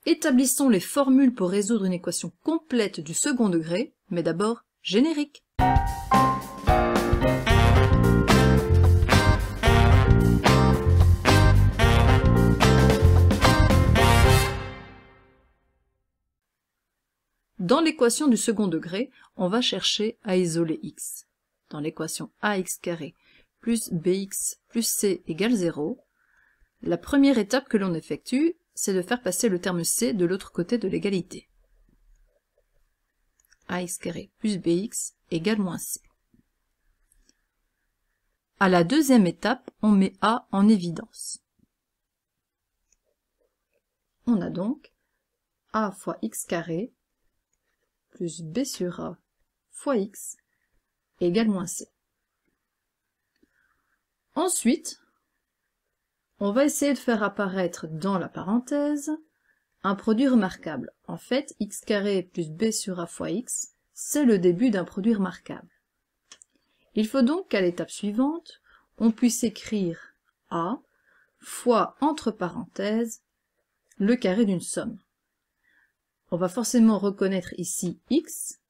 Établissons les formules pour résoudre une équation complète du second degré, mais d'abord générique. Dans l'équation du second degré, on va chercher à isoler x. Dans l'équation ax carré plus bx plus c égale 0, la première étape que l'on effectue, c'est de faire passer le terme c de l'autre côté de l'égalité. Ax carré plus bx égale moins c. À la deuxième étape, on met a en évidence. On a donc a fois x carré plus b sur a fois x égale moins c. Ensuite, on va essayer de faire apparaître dans la parenthèse un produit remarquable. En fait, x carré plus b sur a fois x, c'est le début d'un produit remarquable. Il faut donc qu'à l'étape suivante, on puisse écrire a fois, entre parenthèses, le carré d'une somme. On va forcément reconnaître ici x,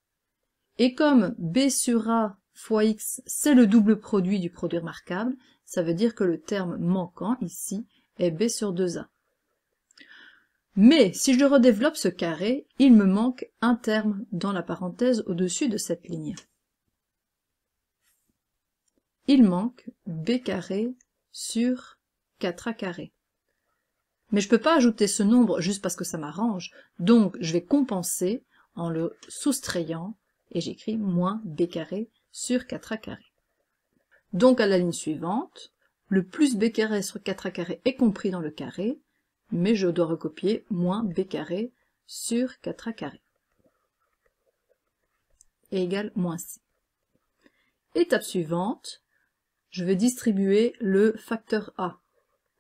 et comme b sur a fois x, c'est le double produit du produit remarquable, ça veut dire que le terme manquant ici est b sur 2a. Mais si je redéveloppe ce carré, il me manque un terme dans la parenthèse au-dessus de cette ligne. Il manque b carré sur 4a carré. Mais je ne peux pas ajouter ce nombre juste parce que ça m'arrange, donc je vais compenser en le soustrayant, et j'écris moins b carré sur 4a carré. Donc à la ligne suivante, le plus b carré sur 4a carré est compris dans le carré, mais je dois recopier moins b carré sur 4a carré égale moins c. Étape suivante, je vais distribuer le facteur a.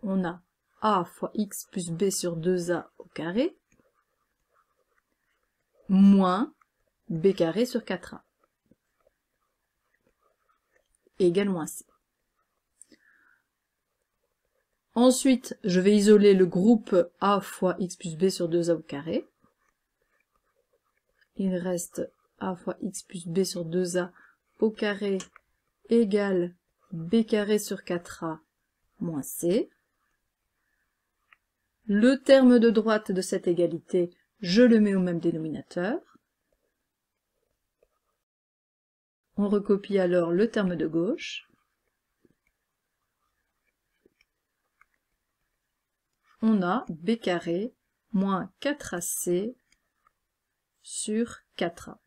On a a fois x plus b sur 2a au carré, moins b carré sur 4a, égale moins c. Ensuite, je vais isoler le groupe a fois x plus b sur 2a au carré. Il reste a fois x plus b sur 2a au carré égale b carré sur 4a moins c. Le terme de droite de cette égalité, je le mets au même dénominateur. On recopie alors le terme de gauche. On a b carré moins 4ac sur 4a.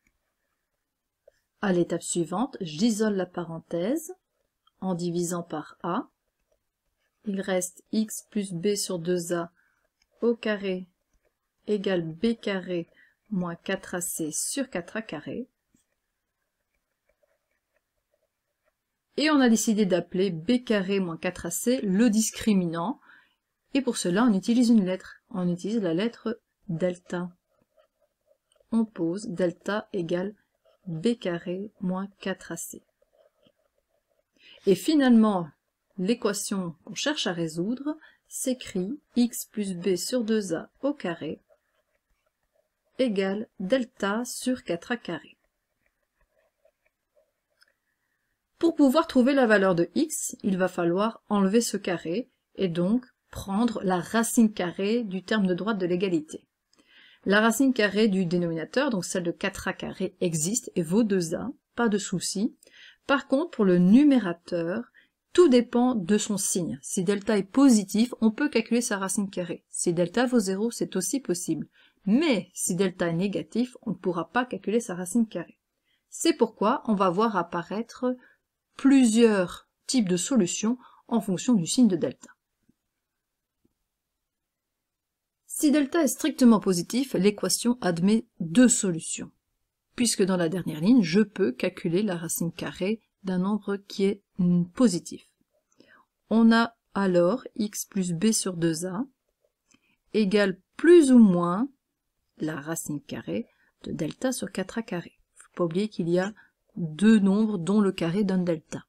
À l'étape suivante, j'isole la parenthèse en divisant par a. Il reste x plus b sur 2a au carré égale b carré moins 4ac sur 4a carré. Et on a décidé d'appeler b carré moins 4ac le discriminant. Et pour cela, on utilise une lettre. On utilise la lettre delta. On pose delta égale b carré moins 4ac. Et finalement, l'équation qu'on cherche à résoudre s'écrit x plus b sur 2a au carré égale delta sur 4a carré. Pour pouvoir trouver la valeur de x, il va falloir enlever ce carré et donc prendre la racine carrée du terme de droite de l'égalité. La racine carrée du dénominateur, donc celle de 4a carré, existe et vaut 2a, pas de souci. Par contre, pour le numérateur, tout dépend de son signe. Si delta est positif, on peut calculer sa racine carrée. Si delta vaut 0, c'est aussi possible. Mais si delta est négatif, on ne pourra pas calculer sa racine carrée. C'est pourquoi on va voir apparaître plusieurs types de solutions en fonction du signe de delta. Si delta est strictement positif, l'équation admet deux solutions, puisque dans la dernière ligne, je peux calculer la racine carrée d'un nombre qui est positif. On a alors x plus b sur 2a égale plus ou moins la racine carrée de delta sur 4a carré. Il ne faut pas oublier qu'il y a deux nombres dont le carré donne delta.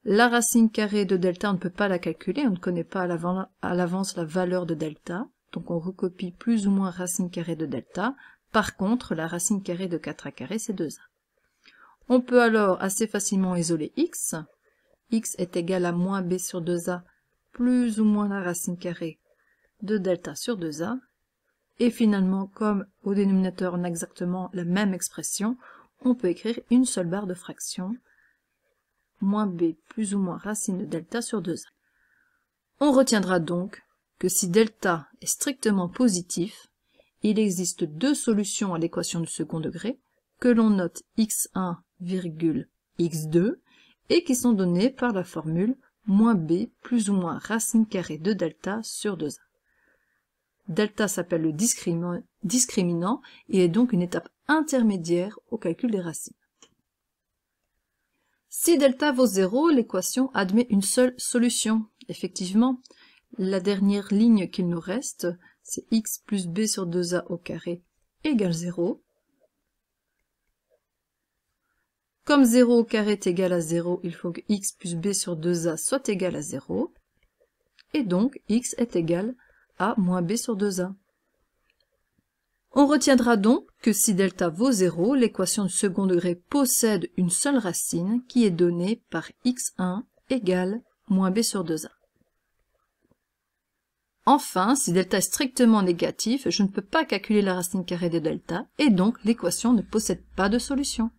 La racine carrée de delta, on ne peut pas la calculer, on ne connaît pas à l'avance la valeur de delta, Donc on recopie plus ou moins racine carrée de delta. Par contre, la racine carrée de 4a carré, c'est 2a. On peut alors assez facilement isoler x. X est égal à moins b sur 2a plus ou moins la racine carrée de delta sur 2a. Et finalement, comme au dénominateur on a exactement la même expression, on peut écrire une seule barre de fraction, moins b plus ou moins racine de delta sur 2a. On retiendra donc que si delta est strictement positif, il existe deux solutions à l'équation du second degré, que l'on note x1, x2, et qui sont données par la formule moins b plus ou moins racine carrée de delta sur 2a. Delta s'appelle le discriminant et est donc une étape intermédiaire au calcul des racines. Si delta vaut 0, l'équation admet une seule solution. Effectivement, la dernière ligne qu'il nous reste, c'est x plus b sur 2a au carré égale 0. Comme 0 au carré est égal à 0, il faut que x plus b sur 2a soit égal à 0. Et donc, x est égal à moins b sur 2a. On retiendra donc que si delta vaut 0, l'équation du second degré possède une seule racine qui est donnée par x1 égale moins b sur 2a. Enfin, si delta est strictement négatif, je ne peux pas calculer la racine carrée de delta, et donc l'équation ne possède pas de solution.